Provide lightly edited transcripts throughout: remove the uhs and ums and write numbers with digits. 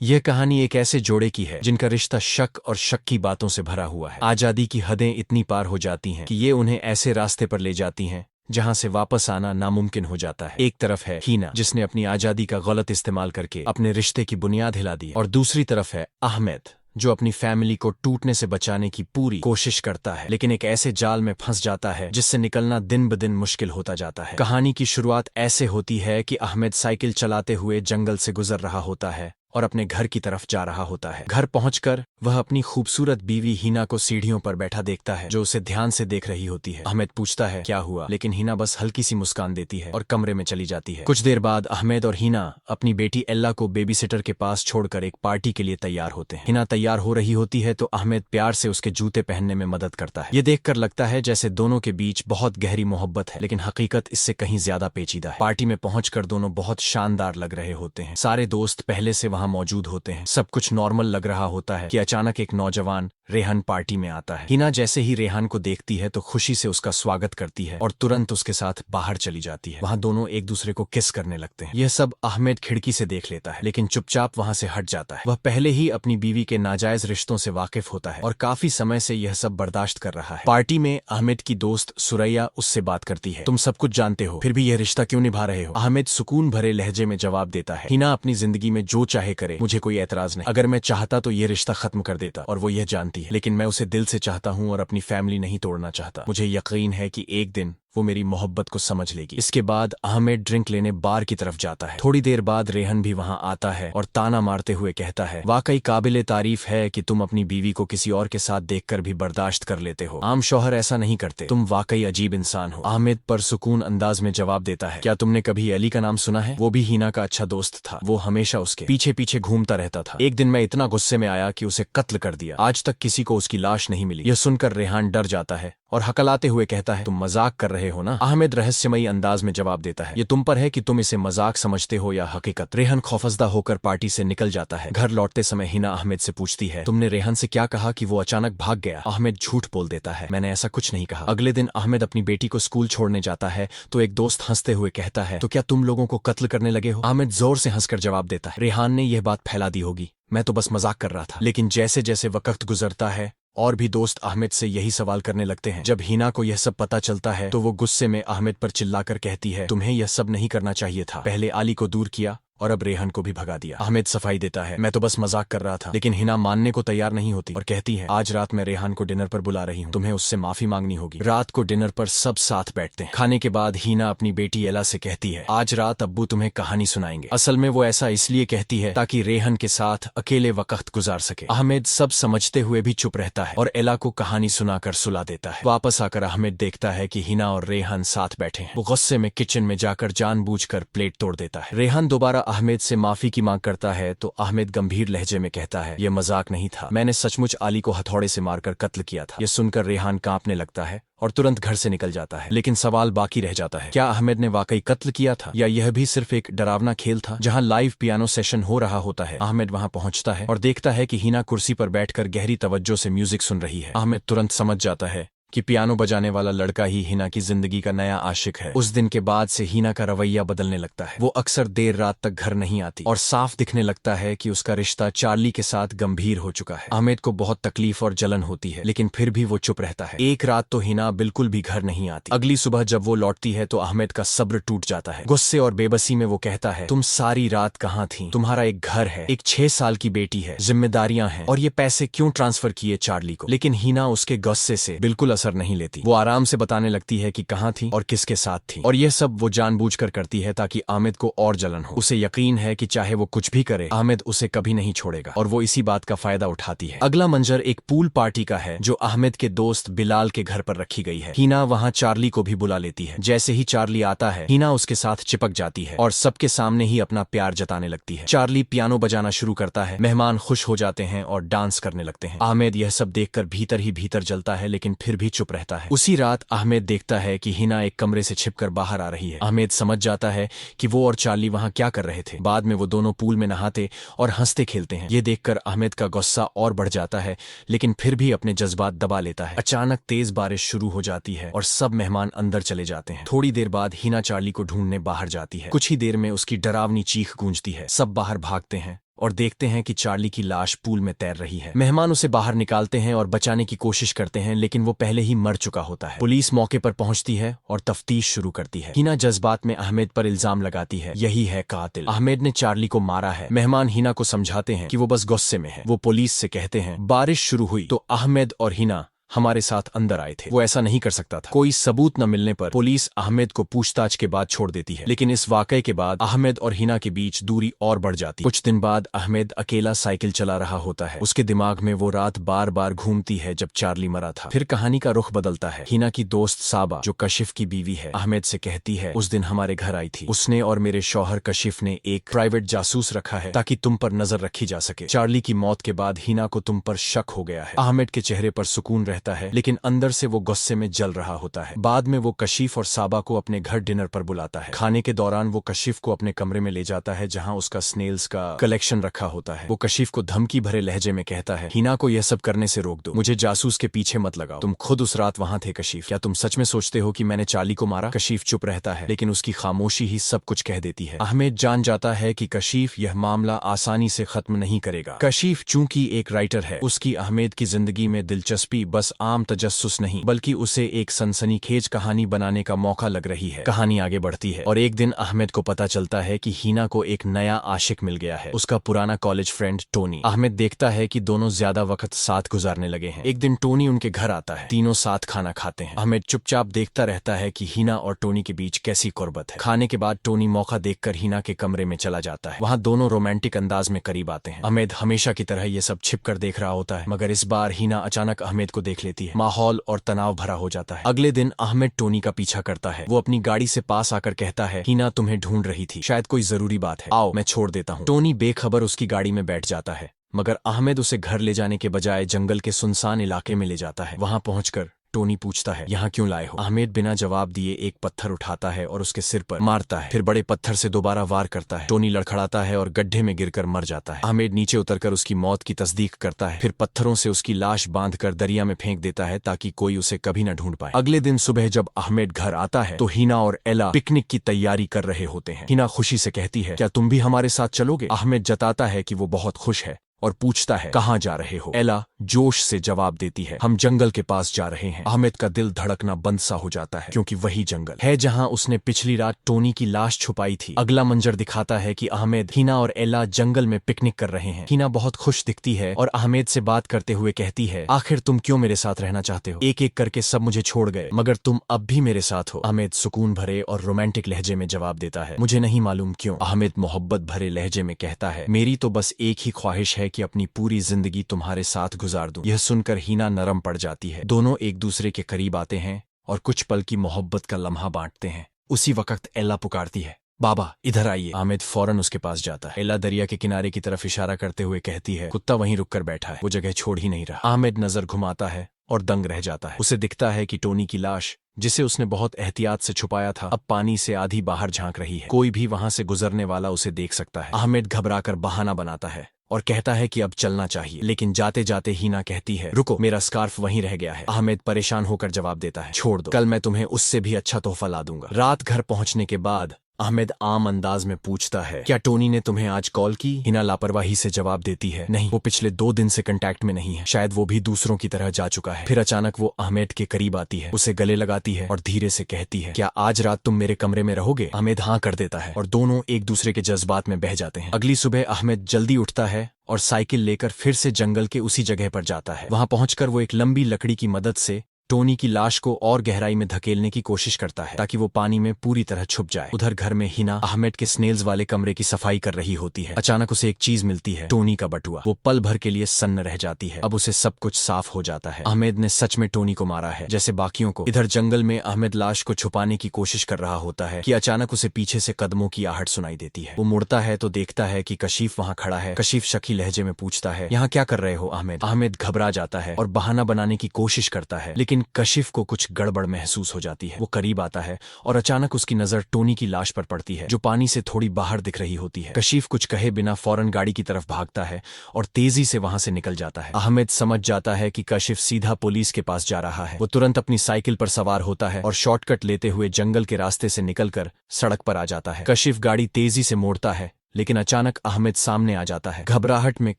यह कहानी एक ऐसे जोड़े की है जिनका रिश्ता शक और शक की बातों से भरा हुआ है। आजादी की हदें इतनी पार हो जाती हैं कि ये उन्हें ऐसे रास्ते पर ले जाती हैं जहां से वापस आना नामुमकिन हो जाता है। एक तरफ है हीना, जिसने अपनी आजादी का गलत इस्तेमाल करके अपने रिश्ते की बुनियाद हिला दी, और दूसरी तरफ है अहमद, जो अपनी फैमिली को टूटने से बचाने की पूरी कोशिश करता है, लेकिन एक ऐसे जाल में फंस जाता है जिससे निकलना दिन ब दिन मुश्किल होता जाता है। कहानी की शुरुआत ऐसे होती है कि अहमद साइकिल चलाते हुए जंगल से गुजर रहा होता है और अपने घर की तरफ जा रहा होता है। घर पहुंचकर वह अपनी खूबसूरत बीवी हीना को सीढ़ियों पर बैठा देखता है, जो उसे ध्यान से देख रही होती है। अहमद पूछता है क्या हुआ, लेकिन हीना बस हल्की सी मुस्कान देती है और कमरे में चली जाती है। कुछ देर बाद अहमद और हीना अपनी बेटी एल्ला को बेबी सिटर के पास छोड़कर एक पार्टी के लिए तैयार होते हैं। हीना तैयार हो रही होती है तो अहमद प्यार से उसके जूते पहनने में मदद करता है। ये देखकर लगता है जैसे दोनों के बीच बहुत गहरी मोहब्बत है, लेकिन हकीकत इससे कहीं ज्यादा पेचीदा है। पार्टी में पहुंचकर दोनों बहुत शानदार लग रहे होते हैं। सारे दोस्त पहले से वहां मौजूद होते हैं। सब कुछ नॉर्मल लग रहा होता है कि अचानक एक नौजवान रेहान पार्टी में आता है। हिना जैसे ही रेहान को देखती है तो खुशी से उसका स्वागत करती है और तुरंत उसके साथ बाहर चली जाती है। वहां दोनों एक दूसरे को किस करने लगते हैं। यह सब अहमद खिड़की से देख लेता है, लेकिन चुपचाप वहां से हट जाता है। वह पहले ही अपनी बीवी के नाजायज रिश्तों से वाकिफ होता है और काफी समय से यह सब बर्दाश्त कर रहा है। पार्टी में अहमद की दोस्त सुरैया उससे बात करती है, तुम सब कुछ जानते हो, फिर भी यह रिश्ता क्यों निभा रहे हो? अहमद सुकून भरे लहजे में जवाब देता है, हिना अपनी जिंदगी में जो चाहे करे, मुझे कोई एतराज नहीं। अगर मैं चाहता तो ये रिश्ता खत्म कर देता, और वो यह जानती है, लेकिन मैं उसे दिल से चाहता हूँ और अपनी फैमिली नहीं तोड़ना चाहता। मुझे यकीन है कि एक दिन वो मेरी मोहब्बत को समझ लेगी। इसके बाद अहमद ड्रिंक लेने बार की तरफ जाता है। थोड़ी देर बाद रेहन भी वहां आता है और ताना मारते हुए कहता है, वाकई काबिले तारीफ है कि तुम अपनी बीवी को किसी और के साथ देखकर भी बर्दाश्त कर लेते हो। आम शौहर ऐसा नहीं करते। तुम वाकई अजीब इंसान हो। अहमद पर सुकून अंदाज में जवाब देता है, क्या तुमने कभी अली का नाम सुना है? वो भी हीना का अच्छा दोस्त था। वो हमेशा उसके पीछे पीछे घूमता रहता था। एक दिन मैं इतना गुस्से में आया कि उसे कत्ल कर दिया। आज तक किसी को उसकी लाश नहीं मिली। यह सुनकर रेहान डर जाता है और हकलाते हुए कहता है, तुम मजाक कर रहे हो ना? अहमद रहस्यमयी अंदाज में जवाब देता है, ये तुम पर है कि तुम इसे मजाक समझते हो या हकीकत। रेहन खौफजदा होकर पार्टी से निकल जाता है। घर लौटते समय हिना अहमद से पूछती है, तुमने रेहन से क्या कहा कि वो अचानक भाग गया? अहमद झूठ बोल देता है, मैंने ऐसा कुछ नहीं कहा। अगले दिन अहमद अपनी बेटी को स्कूल छोड़ने जाता है तो एक दोस्त हंसते हुए कहता है, तो क्या तुम लोगों को कत्ल करने लगे हो? अहमद जोर से हंसकर जवाब देता है, रेहान ने यह बात फैला दी होगी, मैं तो बस मजाक कर रहा था। लेकिन जैसे जैसे वक्त गुजरता है और भी दोस्त अहमद से यही सवाल करने लगते हैं। जब हिना को यह सब पता चलता है तो वो गुस्से में अहमद पर चिल्लाकर कहती है, तुम्हें यह सब नहीं करना चाहिए था। पहले अली को दूर किया और अब रेहन को भी भगा दिया। अहमद सफाई देता है, मैं तो बस मजाक कर रहा था। लेकिन हिना मानने को तैयार नहीं होती और कहती है, आज रात मैं रेहान को डिनर पर बुला रही हूँ, तुम्हें उससे माफी मांगनी होगी। रात को डिनर पर सब साथ बैठते हैं। खाने के बाद हिना अपनी बेटी एला से कहती है, आज रात अब्बू तुम्हें कहानी सुनाएंगे। असल में वो ऐसा इसलिए कहती है ताकि रेहन के साथ अकेले वक्त गुजार सके। अहमद सब समझते हुए भी चुप रहता है और एला को कहानी सुनाकर सुला देता है। वापस आकर अहमद देखता है कि हिना और रेहान साथ बैठे हैं। वो गुस्से में किचन में जाकर जानबूझकर प्लेट तोड़ देता है। रेहान दोबारा अहमद से माफी की मांग करता है तो अहमद गंभीर लहजे में कहता है, यह मजाक नहीं था, मैंने सचमुच अली को हथौड़े से मारकर कत्ल किया था। यह सुनकर रेहान कांपने लगता है और तुरंत घर से निकल जाता है। लेकिन सवाल बाकी रह जाता है, क्या अहमद ने वाकई कत्ल किया था या यह भी सिर्फ एक डरावना खेल था? जहां लाइव पियानो सेशन हो रहा होता है, अहमद वहां पहुंचता है और देखता है कि हिना कुर्सी पर बैठकर गहरी तवज्जो से म्यूजिक सुन रही है। अहमद तुरंत समझ जाता है कि पियानो बजाने वाला लड़का ही हिना की जिंदगी का नया आशिक है। उस दिन के बाद से हिना का रवैया बदलने लगता है। वो अक्सर देर रात तक घर नहीं आती और साफ दिखने लगता है कि उसका रिश्ता चार्ली के साथ गंभीर हो चुका है। अहमद को बहुत तकलीफ और जलन होती है, लेकिन फिर भी वो चुप रहता है। एक रात तो हिना बिल्कुल भी घर नहीं आती। अगली सुबह जब वो लौटती है तो अहमद का सब्र टूट जाता है। गुस्से और बेबसी में वो कहता है, तुम सारी रात कहाँ थी? तुम्हारा एक घर है, एक 6 साल की बेटी है, जिम्मेदारियां हैं, और ये पैसे क्यों ट्रांसफर किए चार्ली को? लेकिन हिना उसके गुस्से से बिल्कुल असर नहीं लेती। वो आराम से बताने लगती है कि कहाँ थी और किसके साथ थी, और यह सब वो जानबूझकर करती है ताकि अहमद को और जलन हो। उसे यकीन है कि चाहे वो कुछ भी करे, अहमद उसे कभी नहीं छोड़ेगा, और वो इसी बात का फायदा उठाती है। अगला मंजर एक पूल पार्टी का है जो अहमद के दोस्त बिलाल के घर पर रखी गई है। हिना वहां चार्ली को भी बुला लेती है। जैसे ही चार्ली आता है, हिना उसके साथ चिपक जाती है और सबके सामने ही अपना प्यार जताने लगती है। चार्ली पियानो बजाना शुरू करता है। मेहमान खुश हो जाते हैं और डांस करने लगते हैं। अहमद यह सब देखकर भीतर ही भीतर जलता है, लेकिन फिर भी चुप रहता है। उसी रात अहमद देखता है कि हिना एक कमरे से छिपकर बाहर आ रही है। अहमद समझ जाता है कि वो और चार्ली वहां क्या कर रहे थे। बाद में वो दोनों पूल में नहाते और हंसते खेलते हैं। ये देखकर अहमद का गुस्सा और बढ़ जाता है, लेकिन फिर भी अपने जज्बात दबा लेता है। अचानक तेज बारिश शुरू हो जाती है और सब मेहमान अंदर चले जाते हैं। थोड़ी देर बाद हिना चार्ली को ढूंढने बाहर जाती है। कुछ ही देर में उसकी डरावनी चीख गूंजती है। सब बाहर भागते हैं और देखते हैं कि चार्ली की लाश पूल में तैर रही है। मेहमान उसे बाहर निकालते हैं और बचाने की कोशिश करते हैं, लेकिन वो पहले ही मर चुका होता है। पुलिस मौके पर पहुंचती है और तफ्तीश शुरू करती है। हिना जज्बात में अहमद पर इल्जाम लगाती है, यही है कातिल, अहमद ने चार्ली को मारा है। मेहमान हिना को समझाते हैं कि वो बस गुस्से में है। वो पुलिस से कहते हैं बारिश शुरू हुई तो अहमद और हिना हमारे साथ अंदर आए थे, वो ऐसा नहीं कर सकता था। कोई सबूत न मिलने पर पुलिस अहमद को पूछताछ के बाद छोड़ देती है, लेकिन इस वाकये के बाद अहमद और हिना के बीच दूरी और बढ़ जाती है। कुछ दिन बाद अहमद अकेला साइकिल चला रहा होता है। उसके दिमाग में वो रात बार बार घूमती है जब चार्ली मरा था। फिर कहानी का रुख बदलता है। हिना की दोस्त साबा, जो कशिफ की बीवी है, अहमद से कहती है उस दिन हमारे घर आई थी। उसने और मेरे शौहर कशिफ ने एक प्राइवेट जासूस रखा है ताकि तुम पर नजर रखी जा सके। चार्ली की मौत के बाद हिना को तुम पर शक हो गया है। अहमद के चेहरे पर सुकून है, लेकिन अंदर से वो गुस्से में जल रहा होता है। बाद में वो कशिफ और साबा को अपने घर डिनर पर बुलाता है। खाने के दौरान वो कशिफ को अपने कमरे में ले जाता है जहां उसका स्नेल्स का कलेक्शन रखा होता है। वो कशिफ को धमकी भरे लहजे में कहता है, हिना को यह सब करने से रोक दो, मुझे जासूस के पीछे मत लगाओ, तुम खुद उस रात वहां थे कशिफ, क्या तुम सच में सोचते हो कि मैंने चार्ली को मारा? कशिफ चुप रहता है, लेकिन उसकी खामोशी ही सब कुछ कह देती है। अहमद जान जाता है कि कशिफ यह मामला आसानी से खत्म नहीं करेगा। कशिफ चूंकि एक राइटर है, उसकी अहमद की जिंदगी में दिलचस्पी बस आम तजस्सुस नहीं, बल्कि उसे एक सनसनीखेज कहानी बनाने का मौका लग रही है। कहानी आगे बढ़ती है और एक दिन अहमद को पता चलता है कि हिना को एक नया आशिक मिल गया है, उसका पुराना कॉलेज फ्रेंड टोनी। अहमद देखता है कि दोनों ज्यादा वक्त साथ गुजारने लगे हैं। एक दिन टोनी उनके घर आता है, तीनों साथ खाना खाते हैं। अहमद चुपचाप देखता रहता है कि हिना और टोनी के बीच कैसी कुर्बत है। खाने के बाद टोनी मौका देखकर हिना के कमरे में चला जाता है। वहां दोनों रोमांटिक अंदाज में करीब आते हैं। अहमद हमेशा की तरह ये सब छिप कर देख रहा होता है, मगर इस बार हिना अचानक अहमद को देख लेती है। माहौल और तनाव भरा हो जाता है। अगले दिन अहमद टोनी का पीछा करता है। वो अपनी गाड़ी से पास आकर कहता है, हिना तुम्हें ढूंढ रही थी, शायद कोई जरूरी बात है, आओ मैं छोड़ देता हूँ। टोनी बेखबर उसकी गाड़ी में बैठ जाता है, मगर अहमद उसे घर ले जाने के बजाय जंगल के सुनसान इलाके में ले जाता है। वहां पहुंचकर टोनी पूछता है, यहाँ क्यों लाए हो? अहमद बिना जवाब दिए एक पत्थर उठाता है और उसके सिर पर मारता है, फिर बड़े पत्थर से दोबारा वार करता है। टोनी लड़खड़ाता है और गड्ढे में गिरकर मर जाता है। अहमद नीचे उतरकर उसकी मौत की तस्दीक करता है, फिर पत्थरों से उसकी लाश बांधकर दरिया में फेंक देता है ताकि कोई उसे कभी न ढूंढ पाए। अगले दिन सुबह जब अहमद घर आता है तो हिना और एला पिकनिक की तैयारी कर रहे होते हैं। हिना खुशी से कहती है, क्या तुम भी हमारे साथ चलोगे? अहमद जताता है कि वो बहुत खुश है और पूछता है, कहाँ जा रहे हो? एला जोश से जवाब देती है, हम जंगल के पास जा रहे हैं। अहमद का दिल धड़कना बंद सा हो जाता है, क्योंकि वही जंगल है जहां उसने पिछली रात टोनी की लाश छुपाई थी। अगला मंजर दिखाता है कि अहमद, हिना और एला जंगल में पिकनिक कर रहे हैं। हिना बहुत खुश दिखती है और अहमद से बात करते हुए कहती है, आखिर तुम क्यों मेरे साथ रहना चाहते हो? एक एक करके सब मुझे छोड़ गए, मगर तुम अब भी मेरे साथ हो। अहमद सुकून भरे और रोमांटिक लहजे में जवाब देता है, मुझे नहीं मालूम क्यों। अहमद मोहब्बत भरे लहजे में कहता है, मेरी तो बस एक ही ख्वाहिश है कि अपनी पूरी जिंदगी तुम्हारे साथ गुजार दूं। यह सुनकर हिना नरम पड़ जाती है। दोनों एक दूसरे के करीब आते हैं और कुछ पल की मोहब्बत का लम्हा बांटते हैं। उसी वक्त एला पुकारती है, बाबा इधर आइए। अहमद फौरन उसके पास जाता है। एला दरिया के किनारे की तरफ इशारा करते हुए कहती है, कुत्ता वहीं रुककर बैठा है, वो जगह छोड़ ही नहीं रहा। अहमद नजर घुमाता है और दंग रह जाता है। उसे दिखता है कि टोनी की लाश, जिसे उसने बहुत एहतियात से छुपाया था, अब पानी से आधी बाहर झांक रही है। कोई भी वहां से गुजरने वाला उसे देख सकता है। अहमद घबराकर बहाना बनाता है और कहता है कि अब चलना चाहिए, लेकिन जाते जाते हिना कहती है, रुको, मेरा स्कार्फ वहीं रह गया है। अहमद परेशान होकर जवाब देता है, छोड़ दो, कल मैं तुम्हें उससे भी अच्छा तोहफा ला दूंगा। रात घर पहुंचने के बाद अहमद आम अंदाज में पूछता है, क्या टोनी ने तुम्हें आज कॉल की? हिना लापरवाही से जवाब देती है, नहीं, वो पिछले 2 दिन से कांटेक्ट में नहीं है, शायद वो भी दूसरों की तरह जा चुका है। फिर अचानक वो अहमद के करीब आती है, उसे गले लगाती है और धीरे से कहती है, क्या आज रात तुम मेरे कमरे में रहोगे? अहमद हाँ कर देता है और दोनों एक दूसरे के जज्बात में बह जाते हैं। अगली सुबह अहमद जल्दी उठता है और साइकिल लेकर फिर से जंगल के उसी जगह पर जाता है। वहां पहुंचकर वो एक लंबी लकड़ी की मदद से टोनी की लाश को और गहराई में धकेलने की कोशिश करता है ताकि वो पानी में पूरी तरह छुप जाए। उधर घर में हिना अहमद के स्नेल्स वाले कमरे की सफाई कर रही होती है। अचानक उसे एक चीज मिलती है, टोनी का बटुआ। वो पल भर के लिए सन्न रह जाती है। अब उसे सब कुछ साफ हो जाता है, अहमद ने सच में टोनी को मारा है, जैसे बाकियों को। इधर जंगल में अहमद लाश को छुपाने की कोशिश कर रहा होता है कि अचानक उसे पीछे से कदमों की आहट सुनाई देती है। वो मुड़ता है तो देखता है कि कशिफ वहां खड़ा है। कशिफ शकी लहजे में पूछता है, यहाँ क्या कर रहे हो अहमद? अहमद घबरा जाता है और बहाना बनाने की कोशिश करता है, लेकिन कशिफ को कुछ गड़बड़ महसूस हो जाती है। वो करीब आता है और अचानक उसकी नजर टोनी की लाश पर पड़ती है, जो पानी से थोड़ी बाहर दिख रही होती है। कशिफ कुछ कहे बिना फौरन गाड़ी की तरफ भागता है और तेजी से वहां से निकल जाता है। अहमद समझ जाता है कि कशिफ सीधा पुलिस के पास जा रहा है। वो तुरंत अपनी साइकिल पर सवार होता है और शॉर्टकट लेते हुए जंगल के रास्ते से निकलकर सड़क पर आ जाता है। कशिफ गाड़ी तेजी से मोड़ता है लेकिन अचानक अहमद सामने आ जाता है। घबराहट में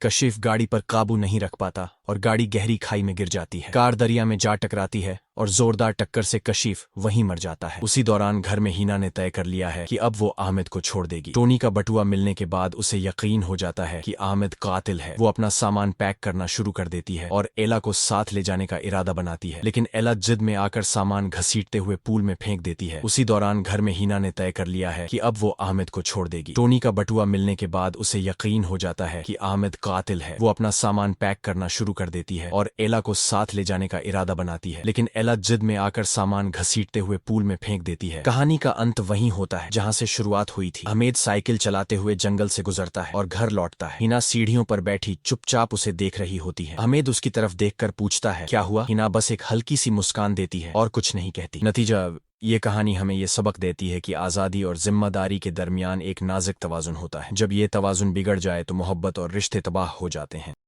कशिफ गाड़ी पर काबू नहीं रख पाता और गाड़ी गहरी खाई में गिर जाती है। कार दरिया में जा टकराती है और जोरदार टक्कर से कशिफ वहीं मर जाता है। उसी दौरान घर में हिना ने तय कर लिया है कि अब वो अहमद को छोड़ देगी। टोनी का बटुआ मिलने के बाद उसे यकीन हो जाता है कि अहमद कातिल है। वो अपना सामान पैक करना शुरू कर देती है और एला को साथ ले जाने का इरादा बनाती है, लेकिन एला जिद में आकर सामान घसीटते हुए पूल में फेंक देती है। उसी दौरान घर में हिना ने तय कर लिया है कि अब वो अहमद को छोड़ देगी। टोनी का बटुआ मिलने के बाद उसे यकीन हो जाता है कि अहमद कातिल है। वो अपना सामान पैक करना शुरू कर देती है और एला को साथ ले जाने का इरादा बनाती है, लेकिन एला जिद में आकर सामान घसीटते हुए पूल में फेंक देती है। कहानी का अंत वहीं होता है जहां से शुरुआत हुई थी। अहमद साइकिल चलाते हुए जंगल से गुजरता है और घर लौटता है। हिना सीढ़ियों पर बैठी चुपचाप उसे देख रही होती है। अहमद उसकी तरफ देखकर पूछता है, क्या हुआ? हिना बस एक हल्की सी मुस्कान देती है और कुछ नहीं कहती। नतीजा, ये कहानी हमें ये सबक देती है कि आज़ादी और जिम्मेदारी के दरमियान एक नाजुक तवाजुन होता है। जब ये तवाजुन बिगड़ जाए तो मोहब्बत और रिश्ते तबाह हो जाते हैं।